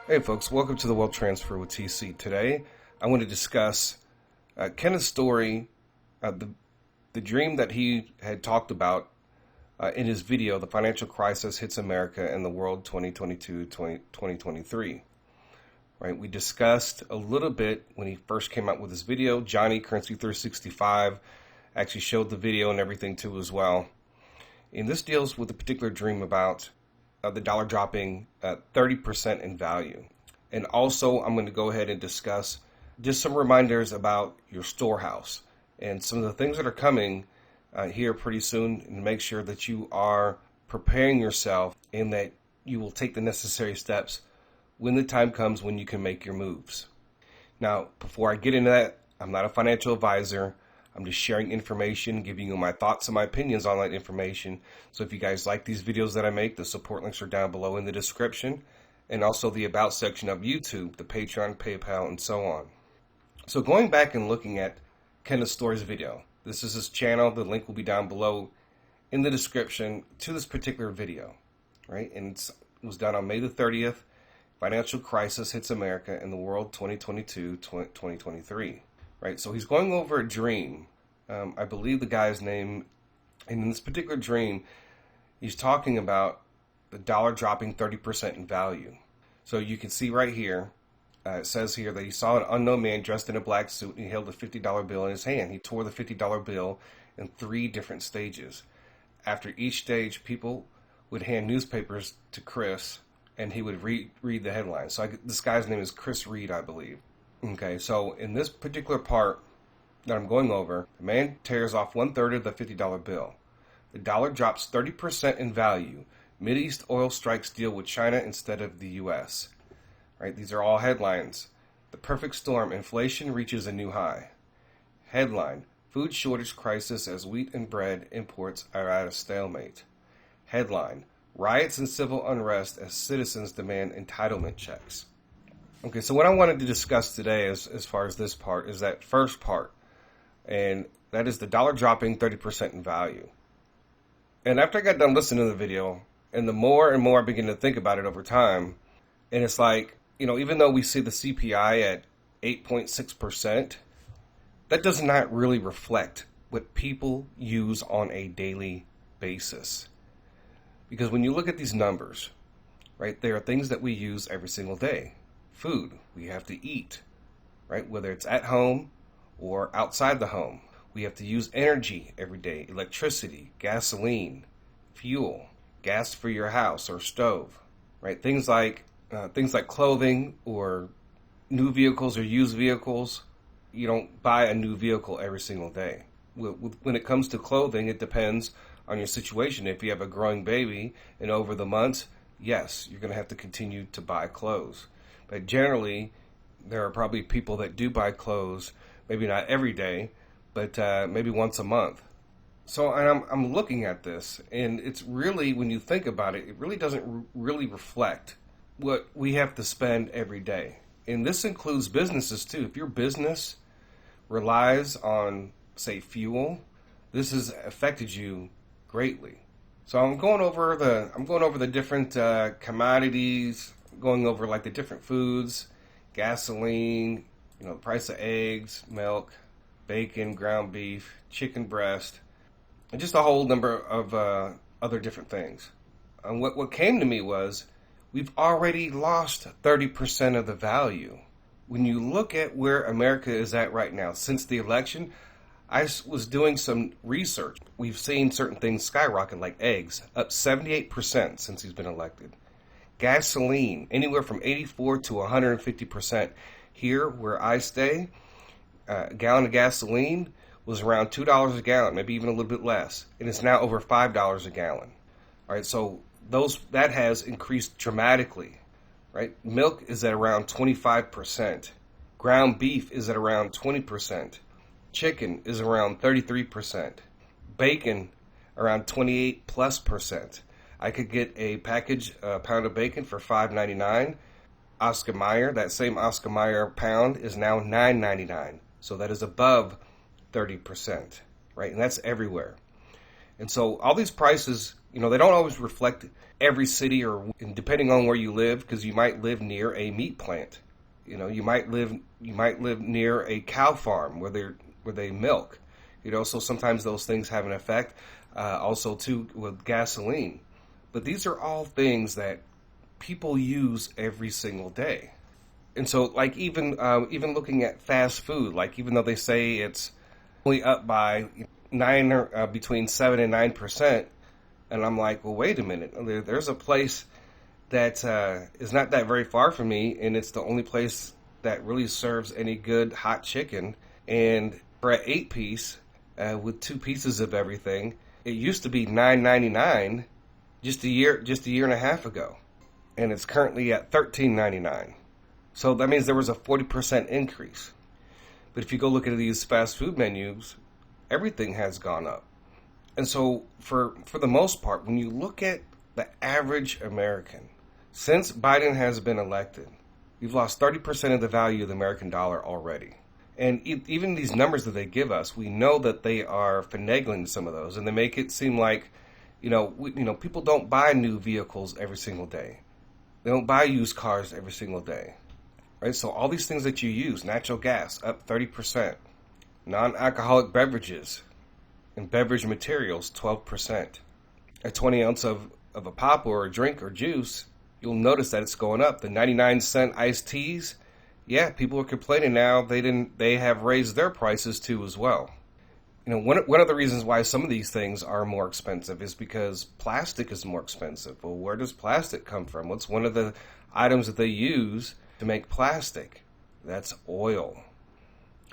Hey folks, welcome to the Wealth Transfer with TC. Today, I want to discuss Kenneth's story, the dream that he had talked about in his video, The Financial Crisis Hits America and the World 2022-2023. Right? We discussed a little bit when he first came out with this video. Johnny Currency 365 actually showed the video and everything too as well. And this deals with a particular dream about the dollar dropping 30% in value. And also, I'm going to go ahead and discuss just some reminders about your storehouse and some of the things that are coming here pretty soon, and make sure that you are preparing yourself and that you will take the necessary steps when the time comes when you can make your moves. Now, before I get into that, I'm not a financial advisor. I'm just sharing information, giving you my thoughts and my opinions on that information. So if you guys like these videos that I make, the support links are down below in the description, and also the About section of YouTube, the Patreon, PayPal, and so on. So going back and looking at Kenneth Story's video, this is his channel. The link will be down below in the description to this particular video, right? And it was done on May the 30th, Financial Crisis Hits America and the World 2022-2023. Right, so he's going over a dream. I believe the guy's name, and in this particular dream, he's talking about the dollar dropping 30% in value. So you can see right here, it says here that he saw an unknown man dressed in a black suit and he held a $50 bill in his hand. He tore the $50 bill in 3 different stages. After each stage, people would hand newspapers to Chris, and he would read the headlines. So this guy's name is Chris Reed, I believe. Okay, so in this particular part that I'm going over, the man tears off 1/3 of the $50 bill. The dollar drops 30% in value. Mideast oil strikes deal with China instead of the U.S. Right, these are all headlines. The perfect storm. Inflation reaches a new high. Headline: Food shortage crisis as wheat and bread imports are at a stalemate. Headline: Riots and civil unrest as citizens demand entitlement checks. Okay, so what I wanted to discuss today as far as this part is that first part, and that is the dollar dropping 30% in value. And after I got done listening to the video, and the more and more I begin to think about it over time, and it's like, even though we see the CPI at 8.6%, that does not really reflect what people use on a daily basis. Because when you look at these numbers, right, there are things that we use every single day. Food, we have to eat, right? Whether it's at home or outside the home. We have to use energy every day, electricity, gasoline, fuel, gas for your house or stove, right? Things like clothing or new vehicles or used vehicles. You don't buy a new vehicle every single day. When it comes to clothing, it depends on your situation. If you have a growing baby and over the months, yes, you're going to have to continue to buy clothes. But generally, there are probably people that do buy clothes, maybe not every day, but maybe once a month. So I'm looking at this, and it's really, when you think about it, it really doesn't really reflect what we have to spend every day. And this includes businesses too. If your business relies on, say, fuel, this has affected you greatly. So I'm going over the different commodities, going over like the different foods, gasoline, the price of eggs, milk, bacon, ground beef, chicken breast, and just a whole number of other different things. And what came to me was, we've already lost 30% of the value. When you look at where America is at right now, since the election, I was doing some research. We've seen certain things skyrocket, like eggs, up 78% since he's been elected. Gasoline, anywhere from 84 to 150%. Here, where I stay, a gallon of gasoline was around $2 a gallon, maybe even a little bit less. And it's now over $5 a gallon. All right, so that has increased dramatically. Right? Milk is at around 25%. Ground beef is at around 20%. Chicken is around 33%. Bacon, around 28+%. I could get a pound of bacon for $5.99. Oscar Mayer, that same Oscar Mayer pound is now $9.99. So that is above 30%, right? And that's everywhere. And so all these prices, they don't always reflect every city or depending on where you live, because you might live near a meat plant. You might live near a cow farm where they milk. So sometimes those things have an effect. Also too with gasoline. But these are all things that people use every single day. And so, like even looking at fast food, like even though they say it's only up by between 7 and 9%, and I'm like, well, wait a minute. There's a place that is not that very far from me, and it's the only place that really serves any good hot chicken. And for an 8-piece with 2 pieces of everything, it used to be $9.99 just a year and a half ago, and it's currently at $13.99. So that means there was a 40% increase. But if you go look at these fast food menus, everything has gone up. And so for the most part, when you look at the average American, since Biden has been elected, we've lost 30% of the value of the American dollar already. And even these numbers that they give us, we know that they are finagling some of those, and they make it seem like, people don't buy new vehicles every single day. They don't buy used cars every single day, right? So all these things that you use, natural gas up 30%, non-alcoholic beverages and beverage materials 12%. A 20 ounce of a pop or a drink or juice, you'll notice that it's going up. The 99-cent iced teas, yeah, people are complaining now. They have raised their prices too as well. One of the reasons why some of these things are more expensive is because plastic is more expensive. Well, where does plastic come from? What's one of the items that they use to make plastic? That's oil.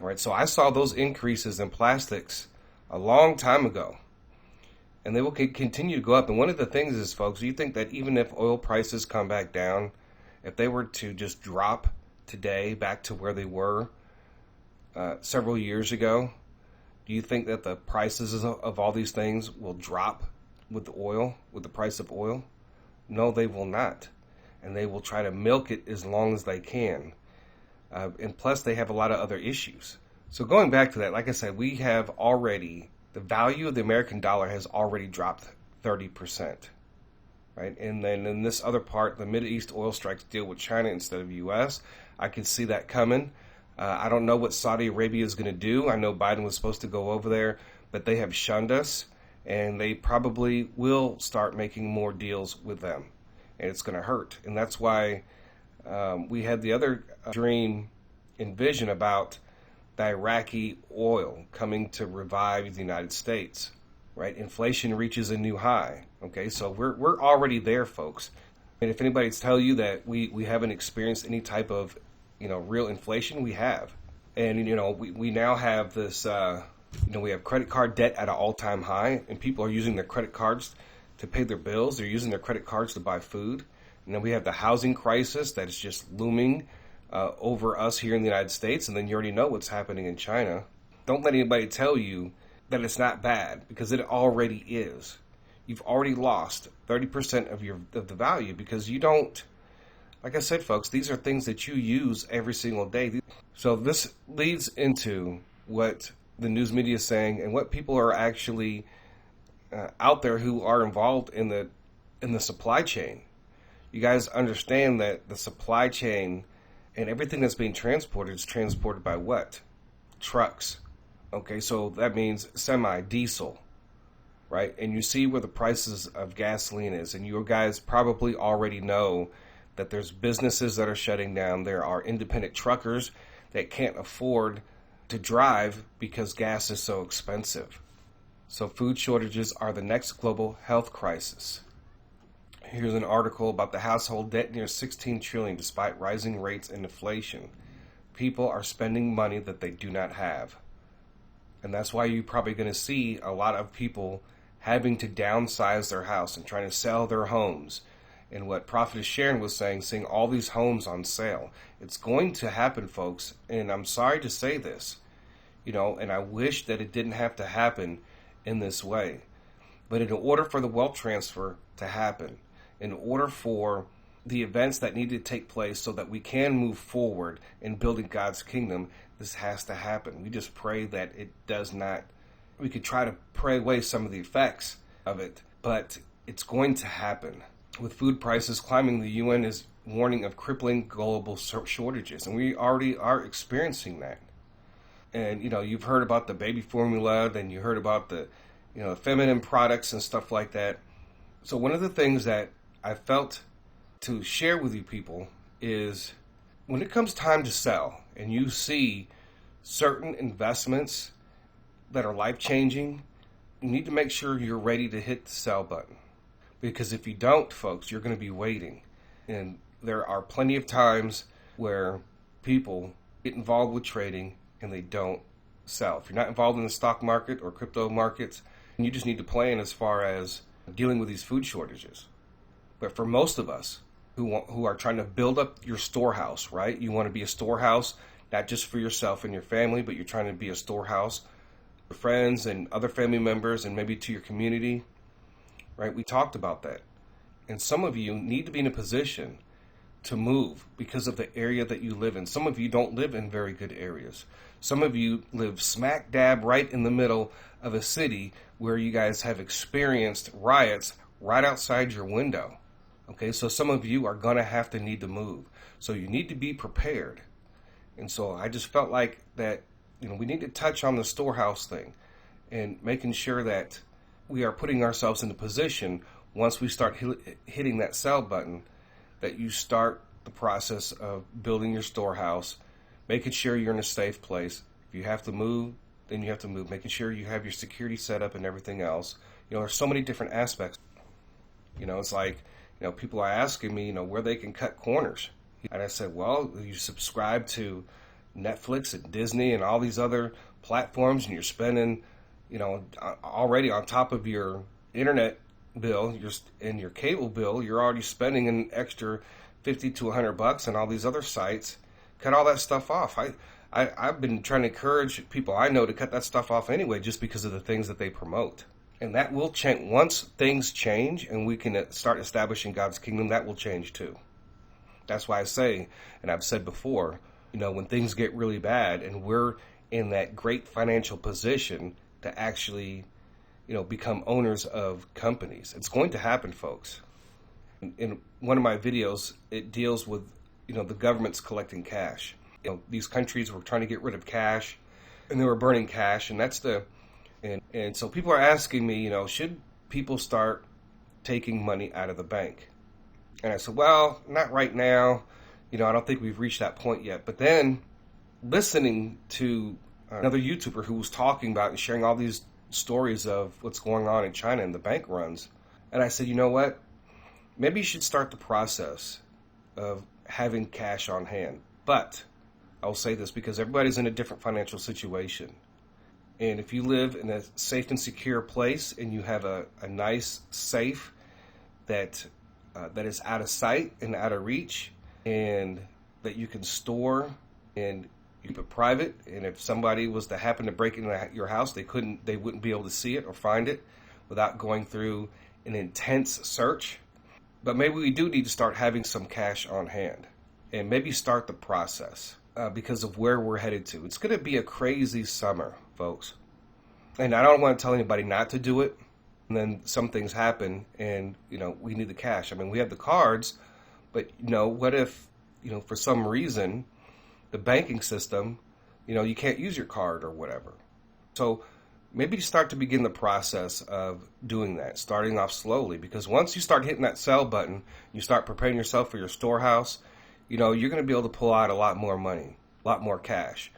All right, so I saw those increases in plastics a long time ago, and they will continue to go up. And one of the things is, folks, you think that even if oil prices come back down, if they were to just drop today back to where they were several years ago, do you think that the prices of all these things will drop with the price of oil? No, they will not. And they will try to milk it as long as they can. And plus, they have a lot of other issues. So going back to that, like I said, the value of the American dollar has already dropped 30%. Right? And then in this other part, the Mideast oil strikes deal with China instead of U.S. I can see that coming. I don't know what Saudi Arabia is going to do. I know Biden was supposed to go over there, but they have shunned us, and they probably will start making more deals with them, and it's going to hurt. And that's why we had the other dream and vision about the Iraqi oil coming to revive the United States, right? Inflation reaches a new high, okay? So we're already there, folks. And if anybody's tell you that we haven't experienced any type of real inflation, we have. And, we now have this, we have credit card debt at an all-time high, and people are using their credit cards to pay their bills. They're using their credit cards to buy food. And then we have the housing crisis that is just looming over us here in the United States. And then you already know what's happening in China. Don't let anybody tell you that it's not bad, because it already is. You've already lost 30% of the value because you don't. Like I said, folks, these are things that you use every single day. So this leads into what the news media is saying and what people are actually out there who are involved in the supply chain. You guys understand that the supply chain and everything that's being transported is transported by what? Trucks. Okay, so that means diesel, right? And you see where the prices of gasoline is, and you guys probably already know that there's businesses that are shutting down. There are independent truckers that can't afford to drive because gas is so expensive. So food shortages are the next global health crisis. Here's an article about the household debt near $16 trillion despite rising rates and inflation. People are spending money that they do not have. And that's why you're probably going to see a lot of people having to downsize their house and trying to sell their homes. And what Prophet Sharon was saying, seeing all these homes on sale. It's going to happen, folks. And I'm sorry to say this, and I wish that it didn't have to happen in this way. But in order for the wealth transfer to happen, in order for the events that need to take place so that we can move forward in building God's kingdom, this has to happen. We just pray that it does not we could try to pray away some of the effects of it, but it's going to happen. With food prices climbing, the UN is warning of crippling global shortages, and we already are experiencing that. And, you've heard about the baby formula, then you heard about the, feminine products and stuff like that. So one of the things that I felt to share with you people is when it comes time to sell and you see certain investments that are life-changing, you need to make sure you're ready to hit the sell button. Because if you don't, folks, you're going to be waiting. And there are plenty of times where people get involved with trading and they don't sell. If you're not involved in the stock market or crypto markets, you just need to plan as far as dealing with these food shortages. But for most of us who are trying to build up your storehouse, right? You want to be a storehouse, not just for yourself and your family, but you're trying to be a storehouse for friends and other family members and maybe to your community, right? We talked about that. And some of you need to be in a position to move because of the area that you live in. Some of you don't live in very good areas. Some of you live smack dab right in the middle of a city where you guys have experienced riots right outside your window. Okay, so some of you are going to have to need to move. So you need to be prepared. And so I just felt like that, we need to touch on the storehouse thing and making sure that we are putting ourselves in a position once we start hitting that sell button, that you start the process of building your storehouse, making sure you're in a safe place. If you have to move, then you have to move, making sure you have your security set up and everything else. There's so many different aspects. It's like, people are asking me, where they can cut corners. And I said, well, you subscribe to Netflix and Disney and all these other platforms, and you're spending, already on top of your internet bill, your cable bill, you're already spending an extra $50 to $100 on all these other sites. Cut all that stuff off. I've been trying to encourage people I know to cut that stuff off anyway, just because of the things that they promote. And that will change. Once things change and we can start establishing God's kingdom, that will change too. That's why I say, and I've said before, when things get really bad and we're in that great financial position to actually, become owners of companies, it's going to happen, folks. In one of my videos, it deals with, the government's collecting cash. These countries were trying to get rid of cash and they were burning cash, and that's and so people are asking me, should people start taking money out of the bank? And I said, well, not right now. I don't think we've reached that point yet. But then listening to another YouTuber who was talking about and sharing all these stories of what's going on in China and the bank runs. And I said, you know what? Maybe you should start the process of having cash on hand. But I'll say this because everybody's in a different financial situation. And if you live in a safe and secure place and you have a nice safe that is out of sight and out of reach, and that you can store and you keep it private, and if somebody was to happen to break into your house, they wouldn't be able to see it or find it without going through an intense search. But maybe we do need to start having some cash on hand and maybe start the process because of where we're headed to. It's going to be a crazy summer, folks. And I don't want to tell anybody not to do it. And then some things happen and, we need the cash. I mean, we have the cards, but, what if, for some reason, the banking system, you can't use your card or whatever. So maybe start to begin the process of doing that, starting off slowly. Because once you start hitting that sell button, you start preparing yourself for your storehouse, you're going to be able to pull out a lot more money, a lot more cash.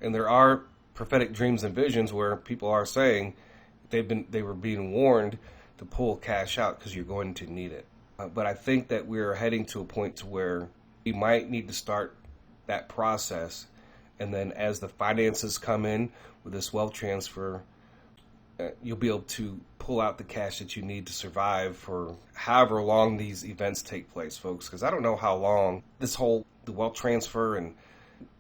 And there are prophetic dreams and visions where people are saying they were being warned to pull cash out because you're going to need it. But I think that we're heading to a point to where we might need to start that process. And then as the finances come in with this wealth transfer, you'll be able to pull out the cash that you need to survive for however long these events take place, folks. Because I don't know how long the wealth transfer and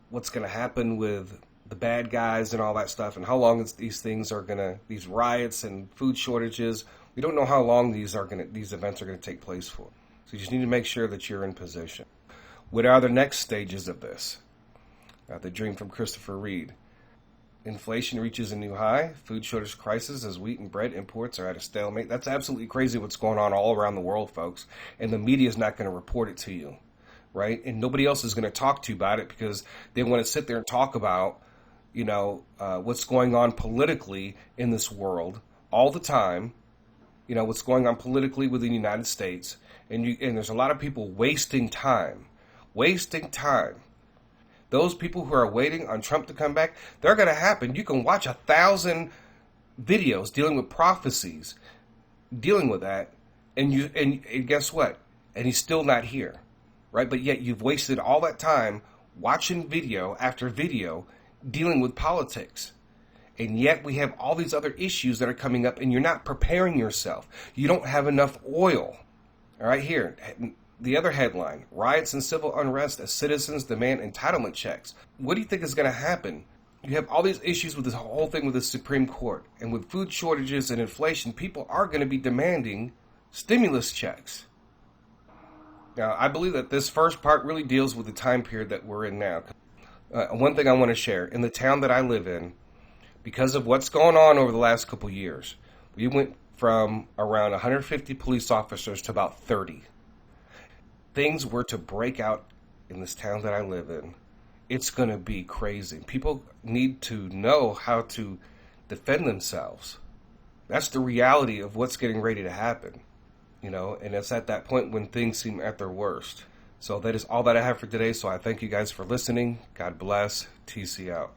what's going to happen with the bad guys and all that stuff, and how long these riots and food shortages, we don't know how long these events are going to take place for. So you just need to make sure that you're in position. What are the next stages of this? The dream from Christopher Reed. Inflation reaches a new high. Food shortage crisis as wheat and bread imports are at a stalemate. That's absolutely crazy what's going on all around the world, folks. And the media is not going to report it to you, right? And nobody else is going to talk to you about it because they want to sit there and talk about, what's going on politically in this world all the time. What's going on politically within the United States. And there's a lot of people wasting time. Those people who are waiting on Trump to come back, they're going to happen. You can watch 1,000 videos dealing with prophecies, dealing with that, and guess what? And he's still not here, right? But yet you've wasted all that time watching video after video dealing with politics. And yet we have all these other issues that are coming up, and you're not preparing yourself. You don't have enough oil. All right, here. The other headline, riots and civil unrest as citizens demand entitlement checks. What do you think is going to happen? You have all these issues with this whole thing with the Supreme Court. And with food shortages and inflation, people are going to be demanding stimulus checks. Now, I believe that this first part really deals with the time period that we're in now. One thing I want to share, in the town that I live in, because of what's going on over the last couple years, we went from around 150 police officers to about 30. Things were to break out in this town that I live in, it's going to be crazy. People need to know how to defend themselves. That's the reality of what's getting ready to happen, and it's at that point when things seem at their worst. So that is all that I have for today. So I thank you guys for listening. God bless. TC out.